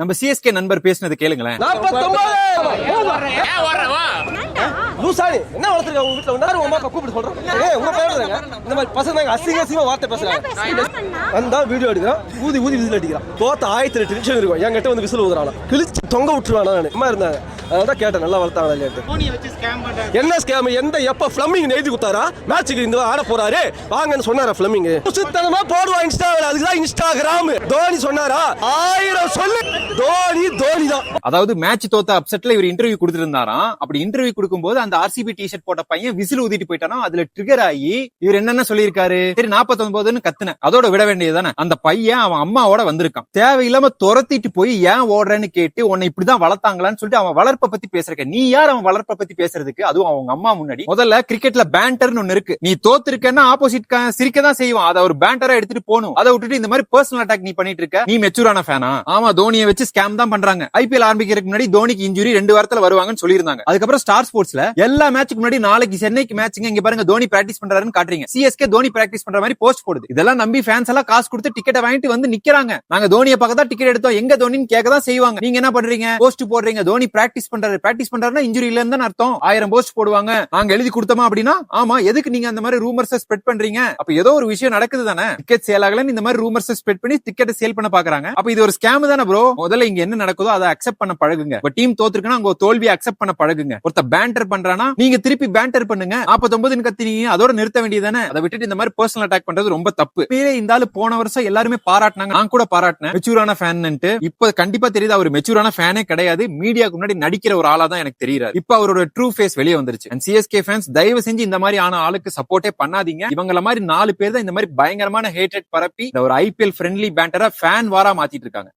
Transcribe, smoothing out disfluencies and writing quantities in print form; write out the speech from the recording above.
நம்ம சிஎஸ்கே நண்பர் பேசினது கேளுங்களேன். லூசாடி என்ன வளர்த்துருக்க உங்க வீட்டுல உண்டாரு உமா கூப்பிட்டு சொல்றேன். உங்க பேருங்க இந்த மாதிரி பசங்க அசிங்க அசிங்கமா வார்த்தை பேசுறாங்க. வந்தா வீடியோ எடுக்கிறான், ஊதி ஊதி விசில் அடிக்கிறான். தோத்த 1008 டென்ஷன் இருக்கும். என்கிட்ட வந்து விசில் ஊதுறான், கிழிச்சு தொங்க விட்டுருவானா. நான் அம்மா இருந்தாங்க, அதான் கேட்டேன் நல்லா வளர்த்தாங்க இல்லையாட்டு. என்ன ஸ்கேம்? எந்த எப்ப பிளம்பிங் எழுதி கொடுத்தாரா மேட்சுக்கு இந்த ஆட போறாரு வாங்கன்னு சொன்னாரா? பிளம்பிங் சுத்தமா போடுவா இன்ஸ்டாகிராம், அதுக்குதான் இன்ஸ்டாகிராம். தோனி சொன்னாரா? 1000 சொல்லு. தோனி தான். அதாவது மேட்ச் தோத்த அப்செட்ல இவர் இன்டர்வியூ கொடுத்திருந்தாராம். அப்படி இன்டர்வியூ கொடுக்கும்போது அந்த ஆர்சிபி டி-ஷர்ட் போட்ட பையன் விசில் ஊதிட்டு போயிட்டானா. அதுல ட்ரிகர் ஆகி இவர் என்னென்ன சொல்லியிருக்காரு, சரி 49ன்னு கத்துன, அதோட விட வேண்டியதுதானே. அந்த பையன் அவன் அம்மாவோட வந்திருக்கான், தேவையில்லாம துரத்திட்டு போய் ஏன் ஓடுறேன்னு கேட்டு உன்னை இப்படிதான் வளர்த்தாங்களான்னு சொல்லிட்டு அவன் வளர்ப்பை பத்தி பேசுறக்க. நீ யார் அவன் வளர்ப்பை பத்தி பேசுறதுக்கு? அதுவும் அவங்க அம்மா முன்னாடி. முதல்ல கிரிக்கெட்ல பேண்டர்னு ஒண்ணு இருக்கு. நீ தோத்துருக்கன்னா ஆப்போசிட் சிரிக்க தான் செய்வான், அதை ஒரு பேண்டரா எடுத்துட்டு போகணும். அதை விட்டுட்டு இந்த மாதிரி பர்சனல் அட்டாக் நீ பண்ணிட்டு இருக்க. நீ மெச்சூரான ஃபேனா? ஆமா, தோனியை வச்சு ஸ்கேம் தான் பண்றாங்க. ஐபிஎல் ஆரம்பிக்கிறதுக்கு முன்னாடி தோனிக்கு இன்ஜுரி 2 வாரத்துல வருவாங்கன்னு சொல்லியிருந்தாங்க. அதுக்கப்புறம் ஸ்டார் ஸ்போர்ட்ஸ்ல எல்லா மேட்சுக்கு முன்னாடி நாளைக்கு சென்னைக்கு மேட்சுங்க, இங்க பாருங்க தோனி பிராக்டிஸ் பண்றாருன்னு காட்டுறீங்க. சிஎஸ்கே தோனி பிராக்டிஸ் பண்ற மாதிரி போஸ்ட் போடுது. இதெல்லாம் நம்பி ஃபேன்ஸ் எல்லாம் காசு கொடுத்து டிக்கெட்டை வாங்கிட்டு வந்து நிக்கிறாங்க. நாங்க தோனியை பார்க்க தான் டிக்கெட் எடுத்தோம், எங்க தோனின்னு கேட்க தான் செய்வாங்க. நீங்க என்ன பண்றீங்க? போஸ்ட் போடுறீங்க. தோனி பிராக்டிஸ் பண்றாருன்னா இன்ஜுரி இல்லன்னு அர்த்தம். 1000 போஸ்ட் போடுவாங்க. நாங்க எழுதி கொடுத்தோமா அப்படின்னா? ஆமா. எதுக்கு நீங்க அந்த மாதிரி ரூமர்ஸ் ஸ்ப்ரெட் பண்றீங்க? அப்ப ஏதோ ஒரு விஷயம் நடக்குது தானே. டிக்கெட் சேல் ஆகலன்னு இந்த மாதிரி ரூமர்ஸ் ஸ்ப்ரெட் பண்ணி டிக்கெட் சேல் பண்ண பாக்குறாங்க. அப்ப இது ஒரு ஸ்கேம் தானே ப்ரோ. முதல்ல இங்க என்ன நடக்குதோ அதை அக்செப்ட் பண்ண பழகுங்க. டீம் தோத்துருக்குன்னா உங்க தோல்வியை அக்செப்ட் பண்ண பழகுங்க. ஒருத்த பேண்டர் பண்றானா நீங்க திருப்பி பேண்டர் பண்ணுங்க. 49 கத்தினீங்க, அதோட நிறுத்த வேண்டியதானே. அதை விட்டுட்டு இந்த மாதிரி பர்சனல் அட்டாக் பண்றது ரொம்ப தப்பு. இந்த ஆளு போன வருஷம் எல்லாருமே பாராட்டினாங்க, நான் கூட பாராட்டினேன், மெச்சூரான ஃபேன். இப்ப கண்டிப்பா தெரியுது அவர் மெச்சூரான ஃபேனே கிடையாது, மீடியாக்கு முன்னாடி நடிக்கிற ஒரு ஆளா தான் எனக்கு தெரியுது. இப்ப அவரோட ட்ரூ ஃபேஸ் வெளியே வந்துருச்சு. சிஎஸ்கே ஃபேன்ஸ் தயவு செஞ்சு இந்த மாதிரி ஆன ஆளுக்கு சப்போர்ட்டே பண்ணாதீங்க. இவங்கள மாதிரி 4 பேர் தான் இந்த மாதிரி பயங்கரமான ஹேட்ரேட் பரப்பி ஒரு ஐபிஎல் ஃப்ரெண்ட்லி பேண்டரா ஃபேன் வாரா மாத்திட்டு இருக்காங்க.